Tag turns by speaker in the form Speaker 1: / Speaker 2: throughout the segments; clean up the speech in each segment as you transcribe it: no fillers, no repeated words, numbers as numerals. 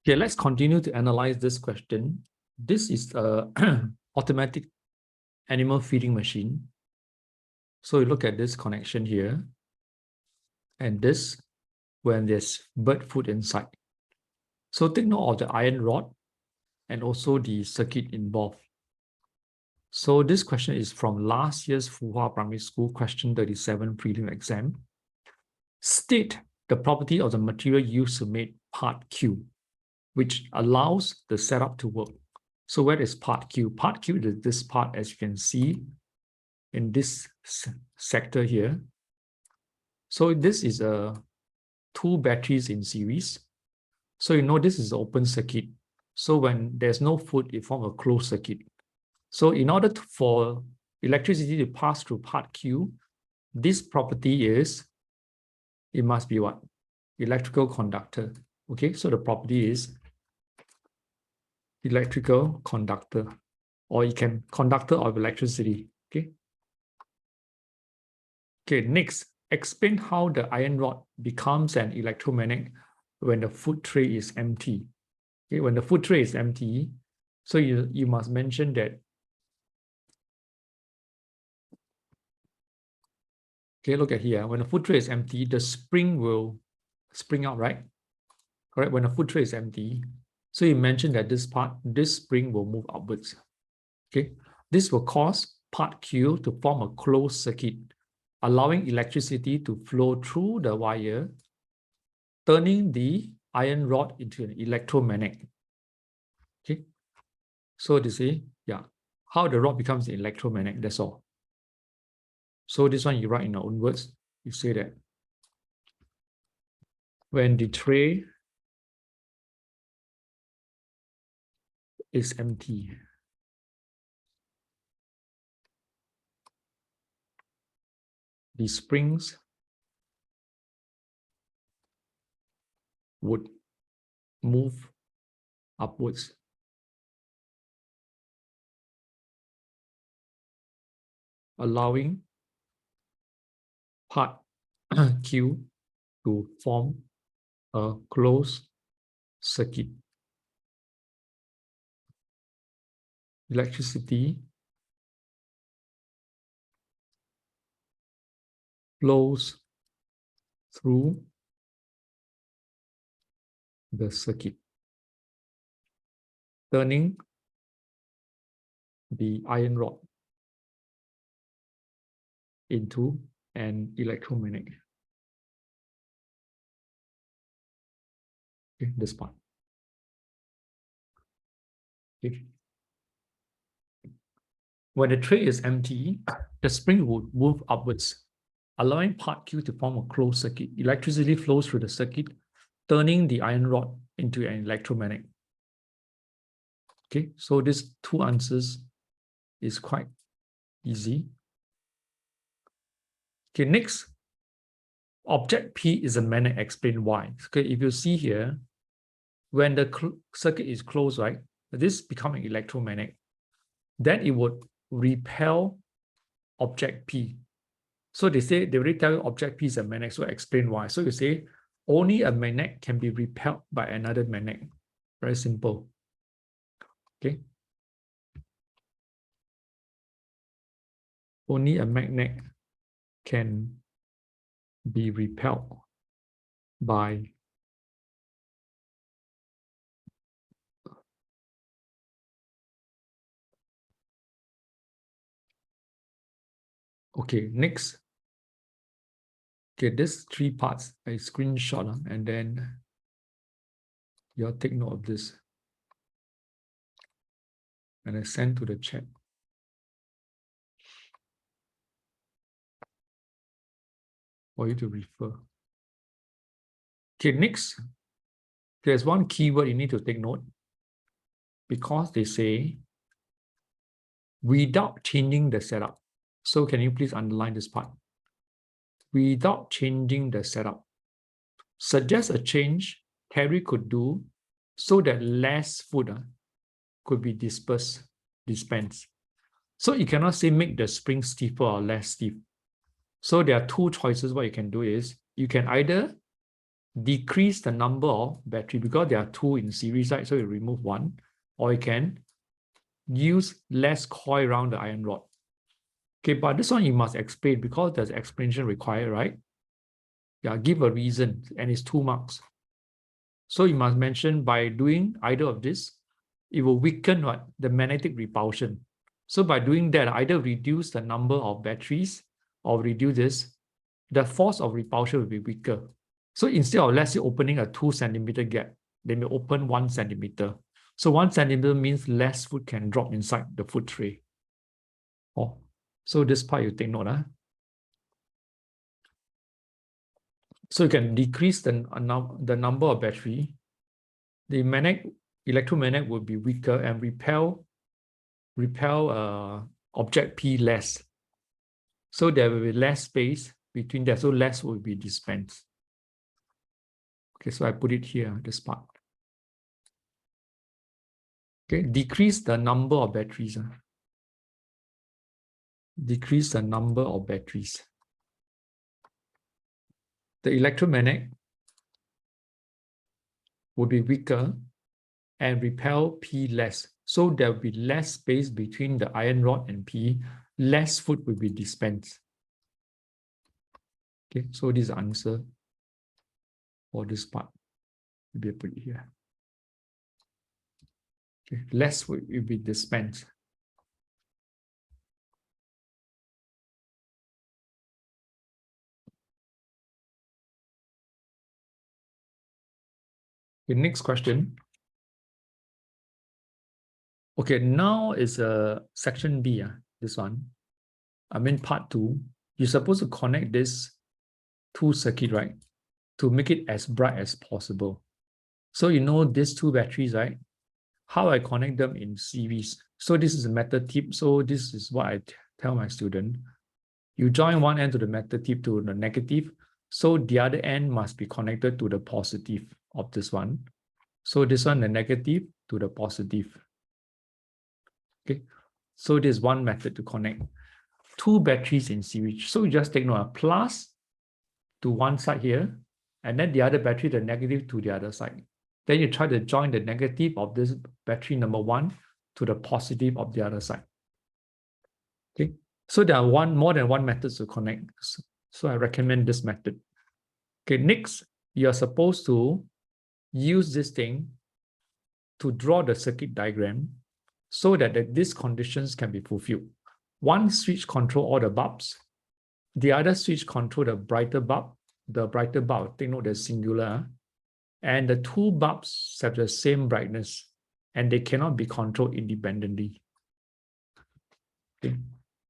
Speaker 1: Okay, let's continue to analyze this question. This is a automatic animal feeding machine. So you look at this connection here, and this when there's bird food inside. So take note of the iron rod and also the circuit involved. So this question is from last year's Fuhua Primary School question 37 prelim exam. State the property of the material used to make part Q, which allows the setup to work. So where is part Q? Part Q is this part, as you can see in this sector here. So this is two batteries in series. So you know this is an open circuit. So when there's no food, it forms a closed circuit. So in order for electricity to pass through part Q, this property is, it must be what? Electrical conductor. Okay, so the property is electrical conductor, or you can conductor of electricity. Okay. Okay, next, explain how the iron rod becomes an electromagnet when the food tray is empty. Okay, when the food tray is empty, so you must mention that. Okay, look at here. When the food tray is empty, the spring will spring out, right? Correct. When the food tray is empty, so you mentioned that this spring will move upwards. Okay, this will cause part Q to form a closed circuit, allowing electricity to flow through the wire, turning the iron rod into an electromagnet. Okay, so to say, yeah, how the rod becomes an electromagnet, that's all. So this one you write in your own words, you say that when the tray is empty, the springs would move upwards. Allowing part Q to form a closed circuit. Electricity flows through the circuit, turning the iron rod into an electromagnet. Okay, this part. Okay. When the tray is empty, the spring would move upwards, allowing part Q to form a closed circuit. Electricity flows through the circuit, turning the iron rod into an electromagnet. Okay, so these two answers is quite easy. Okay, next, object P is a magnet, explain why. Okay, if you see here, when the circuit is closed, right, this becomes an electromagnet, then it would repel object P. So they already tell you object P is a magnet, so explain why. So you say only a magnet can be repelled by another magnet. Very simple. Okay. Only a magnet can be repelled by okay, next. Okay, this three parts, I screenshot and then you'll take note of this. And I send to the chat. For you to refer. Okay, next. There's one keyword you need to take note. Because they say without changing the setup. So can you please underline this part? Without changing the setup. Suggest a change Terry could do so that less food could be dispensed. So you cannot say make the spring stiffer or less stiff. So there are two choices. What you can do is you can either decrease the number of battery because there are two in series, right? So you remove one, or you can use less coil around the iron rod. Okay, but this one you must explain because there's explanation required, right? Yeah, give a reason, and it's 2 marks. So you must mention by doing either of this, it will weaken what? The magnetic repulsion. So by doing that, either reduce the number of batteries or reduce this, the force of repulsion will be weaker. So instead of, let's say, opening a 2 centimeter gap, they may open 1 centimeter. So 1 centimeter means less food can drop inside the food tray. Oh, so this part you take note. So you can decrease the number of battery. The electromagnet will be weaker and repel object P less. So there will be less space between that. So less will be dispensed. Okay, so I put it here, this part. Okay, decrease the number of batteries. Decrease the number of batteries. The electromagnet will be weaker and repel P less. So there will be less space between the iron rod and P. Less food will be dispensed. Okay, so this is the answer for this part. Maybe I put it here. Okay, less will be dispensed. The next question. Okay, now is section B, this one. I mean part 2. You're supposed to connect this 2 circuit, right? To make it as bright as possible. So you know these 2 batteries, right? How I connect them in series. So this is a metal tip. So this is what I tell my student. You join one end to the metal tip to the negative. So the other end must be connected to the positive of this one. So this one, the negative to the positive. Okay. So there's one method to connect 2 batteries in series. So you just take note, plus to one side here, and then the other battery, the negative to the other side. Then you try to join the negative of this battery number 1 to the positive of the other side. Okay, so there are more than one method to connect. So I recommend this method. Okay, next, you are supposed to use this thing to draw the circuit diagram so that these conditions can be fulfilled. One switch control all the bulbs. The other switch control the brighter bulb. The brighter bulb, take note that's singular. And the 2 bulbs have the same brightness and they cannot be controlled independently. Okay.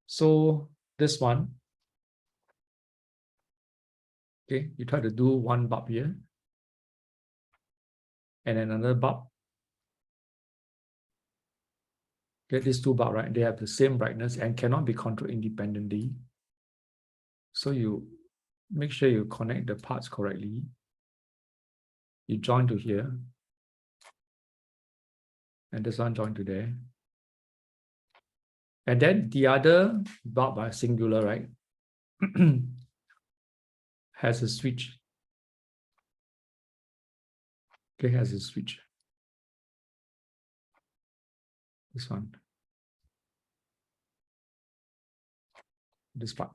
Speaker 1: So this one, okay, you try to do one bulb here and another bulb. Okay, these 2 bulbs, right? They have the same brightness and cannot be controlled independently. So you make sure you connect the parts correctly. You join to here. And this one join to there. And then the other bulb are singular, right? Has a switch. Okay, has a switch. This one. This part.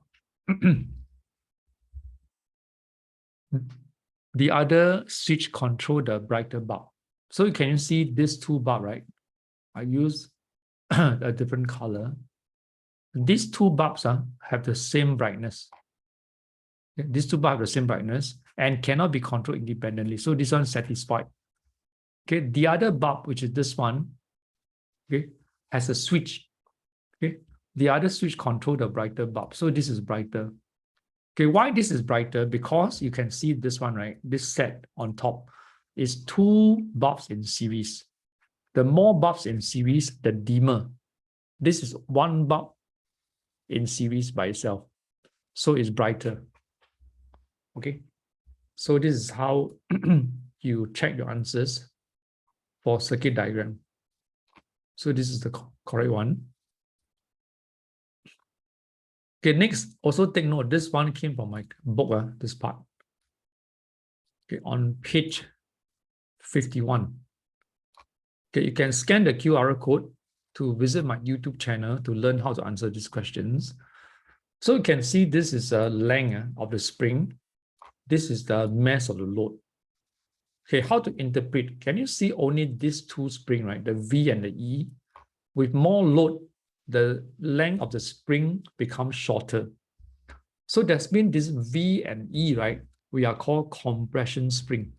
Speaker 1: The other switch control the brighter bulb. So can you see these 2 bulbs, right? I use a different color. These 2 bulbs have the same brightness. Okay? These 2 bulbs have the same brightness and cannot be controlled independently. So this one satisfied. Okay, the other bulb, which is this one, okay, has a switch. Okay, the other switch control the brighter bulb. So this is brighter. Okay, why this is brighter? Because you can see this one, right? This set on top is 2 bulbs in series. The more bulbs in series, the dimmer. This is 1 bulb in series by itself. So it's brighter. Okay, so this is how you check your answers for circuit diagram. So this is the correct one. Okay, next, also take note, this one came from my book, this part. Okay, on page 51. Okay, you can scan the QR code to visit my YouTube channel to learn how to answer these questions. So you can see this is the length of the spring. This is the mass of the load. Okay, how to interpret? Can you see only these two springs, right? The V and the E. With more load, the length of the spring becomes shorter. So that's mean this V and E, right? We are called compression spring.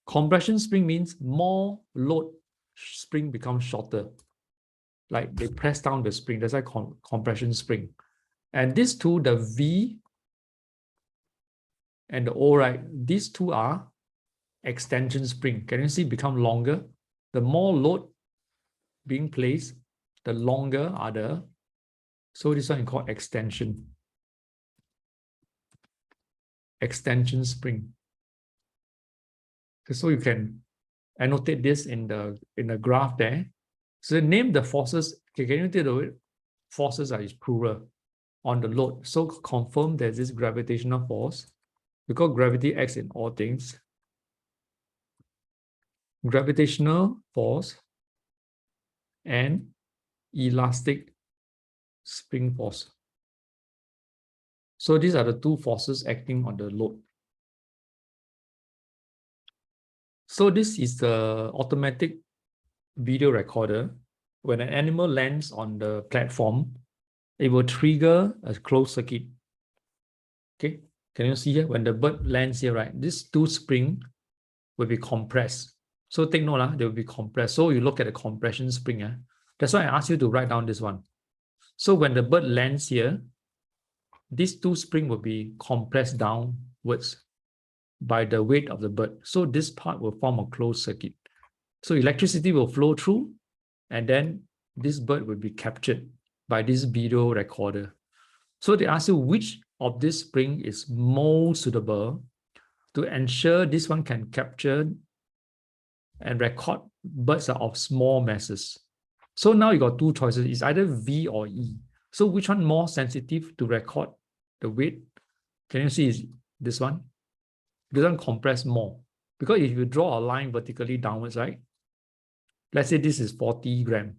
Speaker 1: Compression spring means more load, spring becomes shorter. Like they press down the spring, that's why compression spring. And these two, the V and the O, right? These two are extension spring. Can you see become longer? The more load being placed, the longer are the, so this one is called extension spring. So you can annotate this in the graph there. So name the forces. Okay, can you tell the forces are is plural on the load? So confirm there's this gravitational force because gravity acts in all things. Gravitational force and elastic spring force. So these are the two forces acting on the load. So this is the automatic video recorder. When an animal lands on the platform, it will trigger a closed circuit. Okay, can you see here? When the bird lands here, right? These two springs will be compressed. So take note, they will be compressed. So you look at the compression spring. That's why I asked you to write down this one. So when the bird lands here, these two springs will be compressed downwards by the weight of the bird. So this part will form a closed circuit. So electricity will flow through, and then this bird will be captured by this video recorder. So they ask you which of this spring is most suitable to ensure this one can capture and record birds of small masses. So now you got two choices. It's either V or E. So which one more sensitive to record the weight? Can you see is this one? This one compress more. Because if you draw a line vertically downwards, right? Let's say this is 40 gram.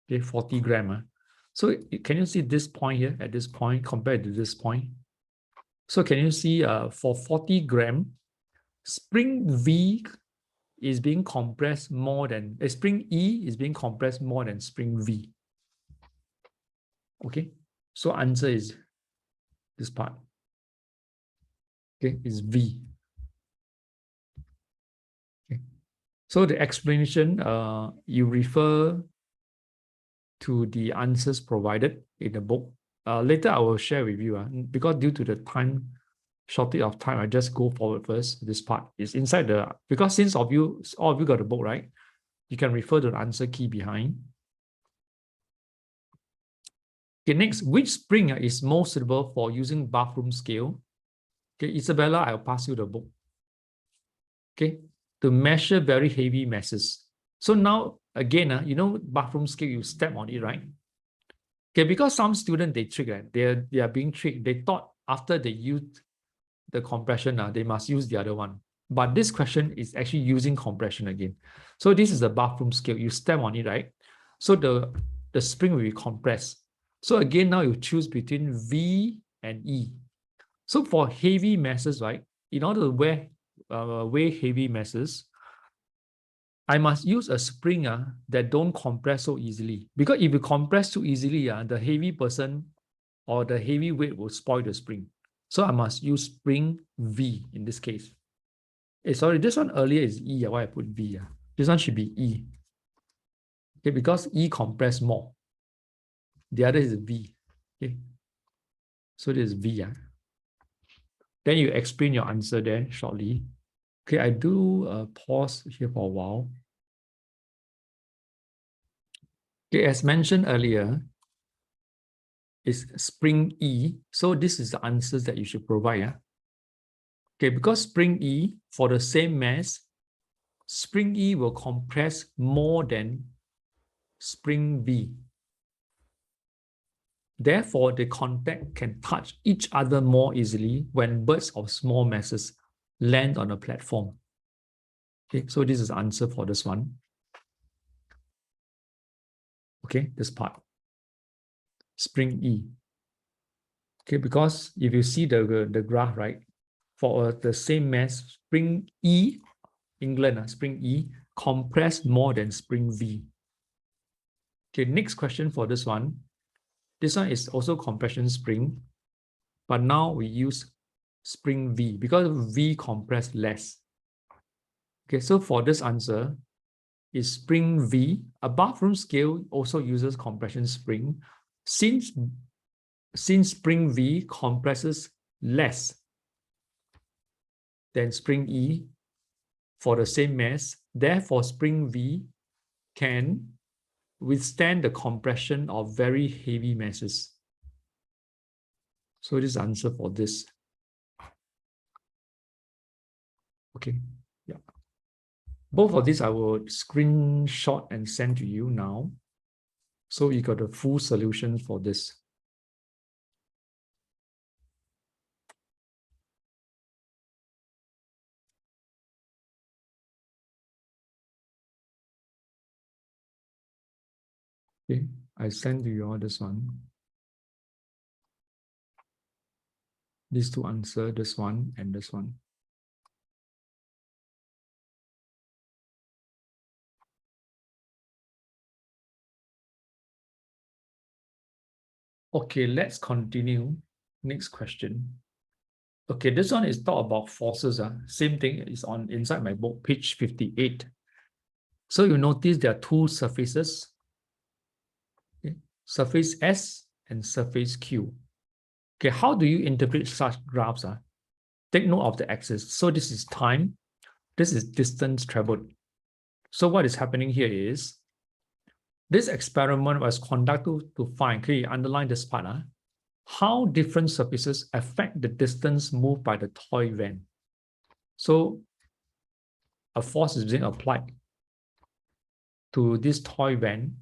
Speaker 1: Okay, 40 gram. So can you see this point here at this point compared to this point? So can you see for 40 gram, spring V is being compressed more than, spring E is being compressed more than spring V. Okay, so answer is this part. Okay, is V. Okay. So the explanation, you refer to the answers provided in the book. Later I will share with you, because due to the time, shortage of time, I just go forward first. This part is inside the, because since all of you got the book, right? You can refer to the answer key behind. Okay, next, which spring is most suitable for using bathroom scale? Okay, Isabella, I'll pass you the book. Okay, to measure very heavy masses. So now, again, you know, bathroom scale, you step on it, right? Okay, because some students, they trick, right? They are being tricked. They thought after they used the compression, they must use the other one. But this question is actually using compression again. So this is the bathroom scale. You step on it, right? So the spring will be compressed. So again, now you choose between V and E. So for heavy masses, right? In order to weigh heavy masses, I must use a spring that don't compress so easily. Because if you compress too easily, the heavy person or the heavy weight will spoil the spring. So I must use spring V in this case. Sorry, this one earlier is E. Why I put V? This one should be E. Okay, because E compress more. The other is V. Okay, so this is V. Then you explain your answer there shortly. Okay, I do pause here for a while. Okay, as mentioned earlier, is spring E. So this is the answers that you should provide. Okay, because spring E, for the same mass, spring E will compress more than spring V. Therefore, the contact can touch each other more easily when birds of small masses land on a platform. Okay, so this is the answer for this one. Okay, this part. Spring E. Okay, because if you see the graph, right, for the same mass, spring E, England, spring E, compressed more than spring V. Okay, next question for this one. This one is also compression spring, but now we use spring V because V compressed less. Okay, so for this answer, is spring V. A bathroom scale also uses compression spring. Since spring V compresses less than spring E for the same mass, therefore spring V can withstand the compression of very heavy masses. So this is the answer for this. Okay, yeah. Both of these I will screenshot and send to you now. So you got a full solution for this. Okay, I send to you all this one. These two answer, this one and this one. Okay, let's continue. Next question. Okay, this one is talk about forces. Same thing is on inside my book, page 58. So you notice there are two surfaces. Okay, surface S and surface Q. Okay, how do you interpret such graphs? Take note of the axis. So this is time. This is distance traveled. So what is happening here is this experiment was conducted to find, can you underline this part, how different surfaces affect the distance moved by the toy van. So a force is being applied to this toy van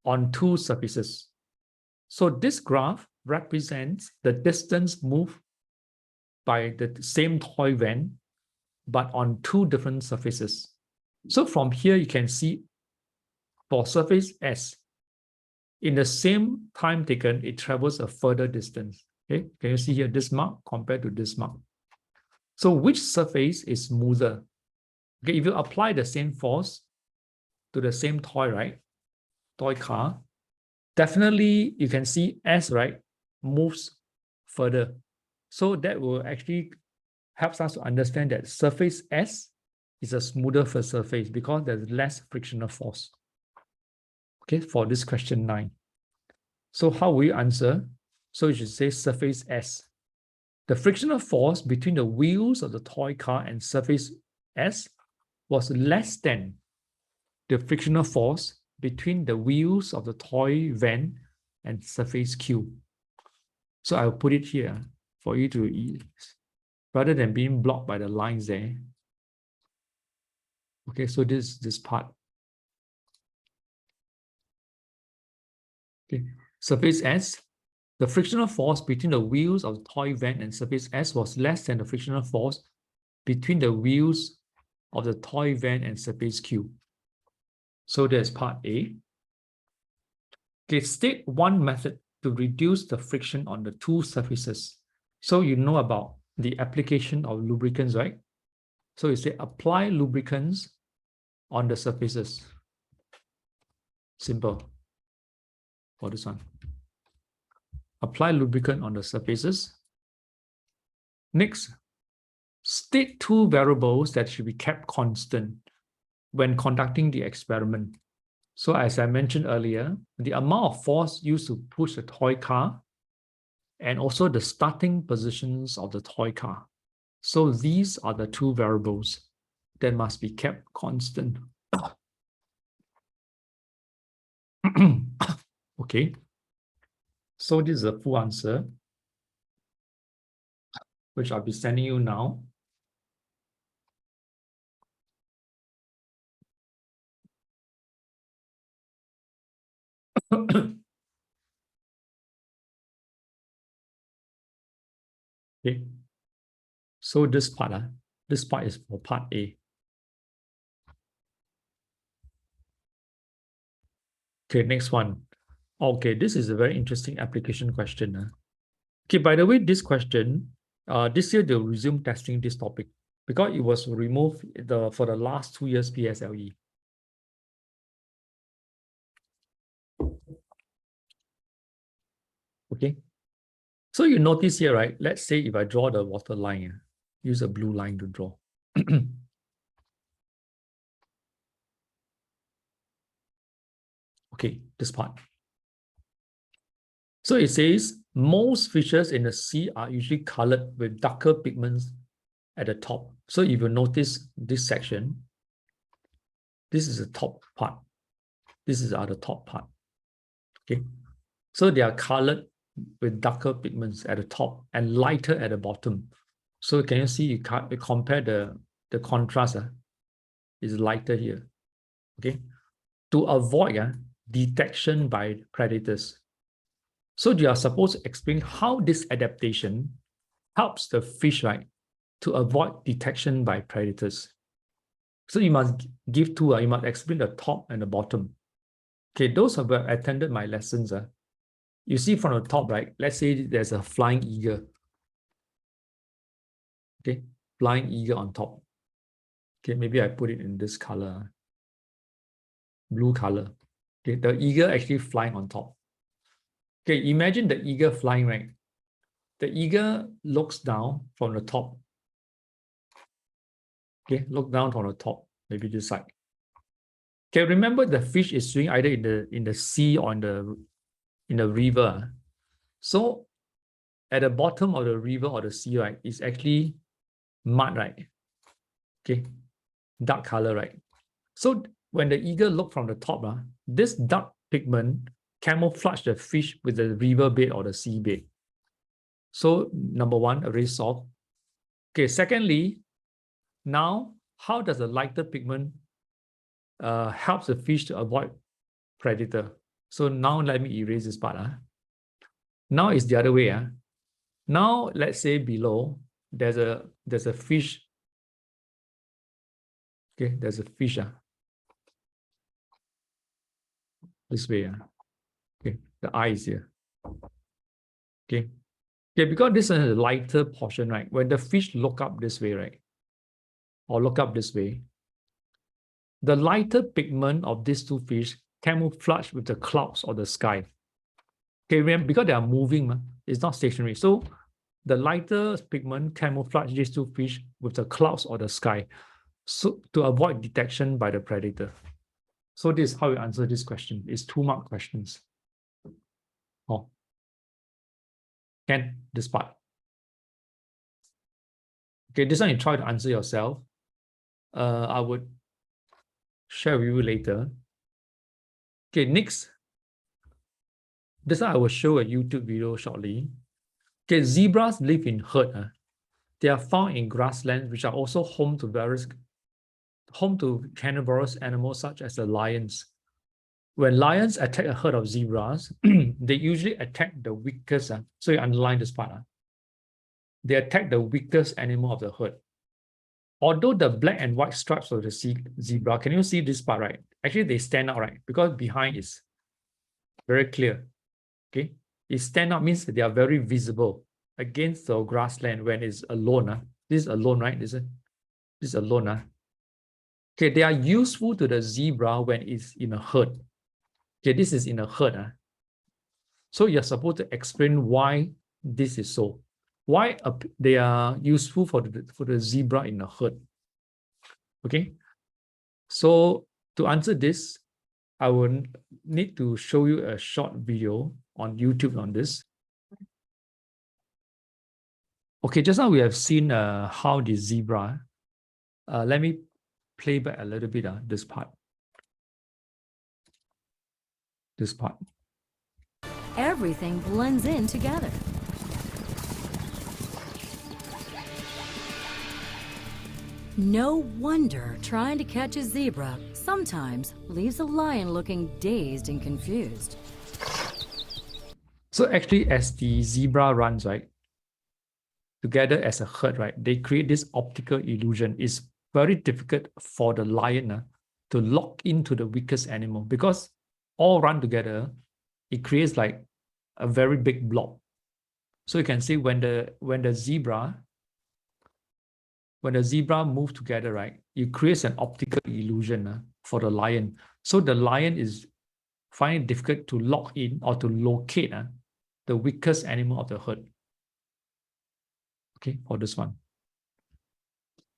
Speaker 1: on two surfaces. So this graph represents the distance moved by the same toy van, but on two different surfaces. So from here, you can see for surface S, in the same time taken, it travels a further distance. Okay, can you see here this mark compared to this mark? So which surface is smoother? Okay, if you apply the same force to the same toy, right? Toy car, definitely you can see S, right, moves further. So that will actually helps us to understand that surface S is a smoother surface because there's less frictional force. Okay, for this question 9. So how will you answer? So you should say surface S. The frictional force between the wheels of the toy car and surface S was less than the frictional force between the wheels of the toy van and surface Q. So I'll put it here for you to, rather than being blocked by the lines there. Okay, so this part. Okay, surface S, the frictional force between the wheels of the toy van and surface S was less than the frictional force between the wheels of the toy van and surface Q. So there's part A. Okay, state one method to reduce the friction on the two surfaces. So you know about the application of lubricants, right? So you say apply lubricants on the surfaces. Simple for this one. Apply lubricant on the surfaces. Next, state two variables that should be kept constant when conducting the experiment. So as I mentioned earlier, the amount of force used to push the toy car and also the starting positions of the toy car. So these are the two variables that must be kept constant. Okay, so this is a full answer, which I'll be sending you now. Okay, So this part is for part A. Okay, next one. Okay, this is a very interesting application question. Okay, by the way, this question, this year they'll resume testing this topic because it was removed for the last 2 years PSLE. Okay, so you notice here, right? Let's say if I draw the water line, use a blue line to draw. Okay, this part. So it says most fishes in the sea are usually colored with darker pigments at the top. So if you notice this section, this is the top part. This is the other top part. Okay. So they are colored with darker pigments at the top and lighter at the bottom. So can you see, you compare the contrast is lighter here. Okay. To avoid detection by predators. So you are supposed to explain how this adaptation helps the fish, right, to avoid detection by predators. So you must give two, you must explain the top and the bottom. Okay, those who have attended my lessons, you see from the top, right, let's say there's a flying eagle. Okay, flying eagle on top. Okay, maybe I put it in this color, blue color. Okay, the eagle actually flying on top. Okay, imagine the eagle flying, right? The eagle looks down from the top. Okay, look down from the top, maybe this side. Okay, remember the fish is swimming either in the sea or in the river. So at the bottom of the river or the sea, right, is actually mud, right? Okay, dark color, right? So when the eagle look from the top, this dark pigment camouflage the fish with the river bed or the sea bed. So number one, already solved. Okay, secondly, now how does the lighter pigment helps the fish to avoid predator? So now let me erase this part. Now it's the other way. Now let's say below there's a fish. Okay, there's a fish. This way. Okay, the eye is here. Okay. Okay, because this is a lighter portion, right? When the fish look up this way, right? Or look up this way, the lighter pigment of these two fish camouflage with the clouds or the sky. Okay, remember, because they are moving, it's not stationary. So the lighter pigment camouflage these two fish with the clouds or the sky, so to avoid detection by the predator. So this is how you answer this question. It's 2-mark questions. Oh, can this part. Okay, this one you try to answer yourself. I would share with you later. Okay, next. This one I will show a YouTube video shortly. Okay, zebras live in herd. They are found in grasslands, which are also home to carnivorous animals such as the lions. When lions attack a herd of zebras, they usually attack the weakest. So you underline this part. They attack the weakest animal of the herd. Although the black and white stripes of the zebra, can you see this part, right? Actually, they stand out, right? Because behind is very clear. Okay, it stand out means they are very visible against the grassland when it's alone. This is alone, right? This is alone. Okay, they are useful to the zebra when it's in a herd. Okay, this is in a herd. So you're supposed to explain why this is so. Why they are useful for the zebra in a herd. Okay, so to answer this, I will need to show you a short video on YouTube on this. Okay, just now we have seen how the zebra. Let me play back a little bit this part. This part.
Speaker 2: Everything blends in together. No wonder trying to catch a zebra sometimes leaves a lion looking dazed and confused.
Speaker 1: So actually, as the zebra runs, right, together as a herd, right, they create this optical illusion. It's very difficult for the lion to lock into the weakest animal because all run together, it creates like a very big blob. So you can see when the zebra move together, right, it creates an optical illusion for the lion. So the lion is finding it difficult to lock in or to locate the weakest animal of the herd. Okay, for this one.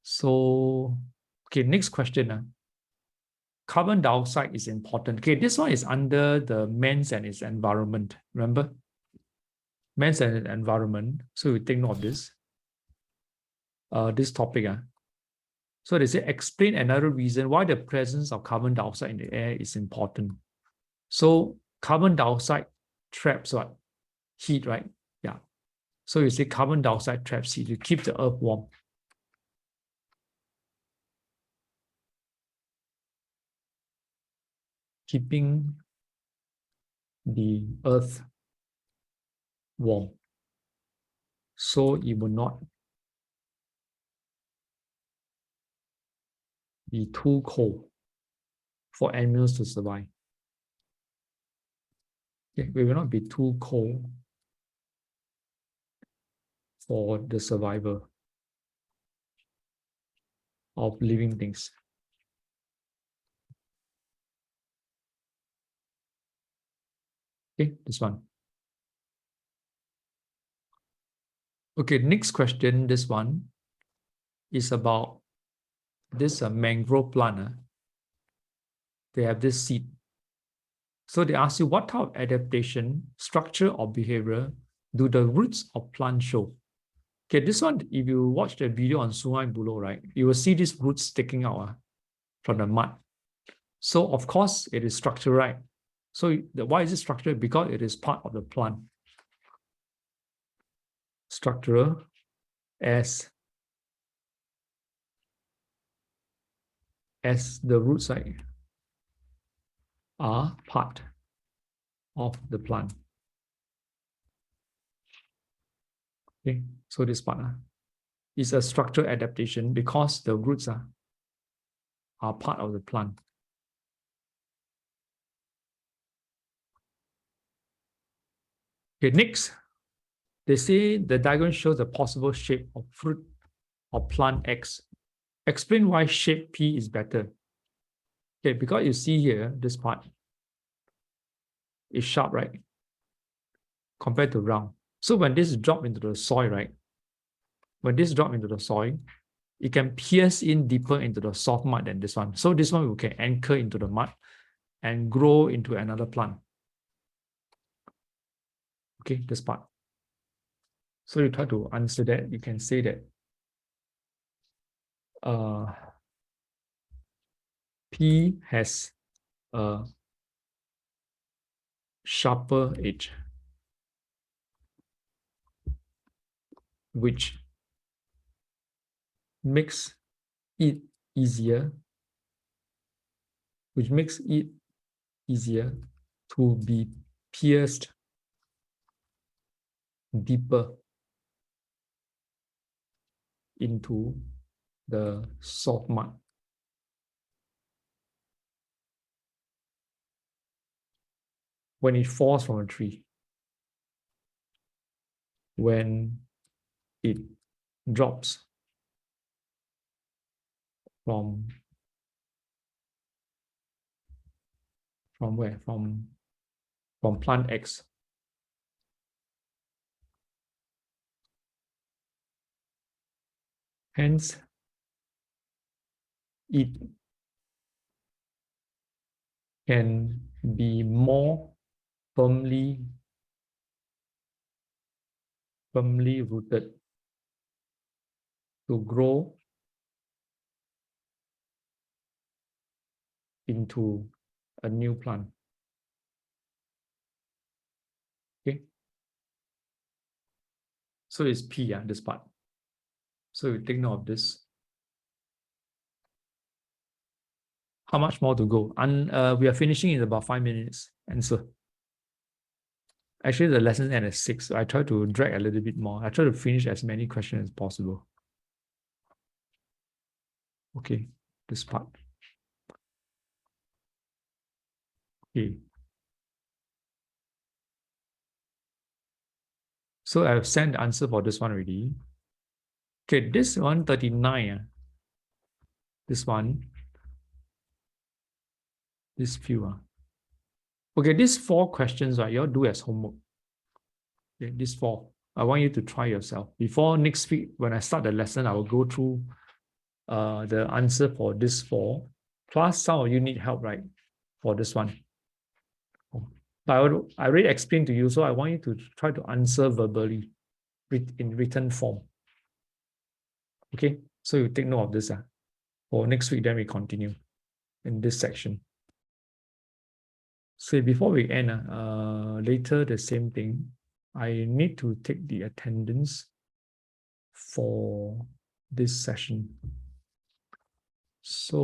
Speaker 1: So, okay, next question. Carbon dioxide is important. Okay, this one is under the men's and its environment. Remember? Men's and environment. So we take note of this topic. So they say explain another reason why the presence of carbon dioxide in the air is important. So carbon dioxide traps what? Heat, right? Yeah. So you say carbon dioxide traps heat to keep the earth warm. Keeping the earth warm. So it will not be too cold for animals to survive. Okay, we will not be too cold for the survival of living things. Okay, this one. Okay, next question, this one is about this mangrove plant. They have this seed. So they ask you what type of adaptation, structure, or behavior do the roots of plants show? Okay, this one, if you watch the video on Sungai Buloh, right, you will see these roots sticking out from the mud. So of course, it is structured, right? So why is it structured? Because it is part of the plant. Structural as the root side are part of the plant. Okay, so this part is a structural adaptation because the roots are part of the plant. Okay, next, they say the diagram shows the possible shape of fruit of plant X. Explain why shape P is better. Okay, because you see here, this part is sharp, right? Compared to round. So when this drop into the soil, right? When this drop into the soil, it can pierce in deeper into the soft mud than this one. So this one we can anchor into the mud and grow into another plant. Okay, this part. So you try to answer that. You can say that P has a sharper edge, which makes it easier, to be pierced deeper into the soft mud. When it falls from a tree, when it drops from where? From plant X. Hence, it can be more firmly rooted to grow into a new plant. Okay. So it's P, this part. So we take note of this. How much more to go? And we are finishing in about 5 minutes. Answer. Actually, the lesson ends at 6, so I try to drag a little bit more. I try to finish as many questions as possible. Okay, this part. Okay. So I've sent the answer for this one already. Okay, this 139, this one, this few. Okay, these 4 questions, right, you all do as homework. Okay, these 4. I want you to try yourself. Before next week, when I start the lesson, I will go through the answer for this 4. Plus, some of you need help, right, for this one. But I already explained to you, so I want you to try to answer verbally in written form. Okay, so you take note of this. For next week, then we continue in this section. So before we end, later the same thing. I need to take the attendance for this session. So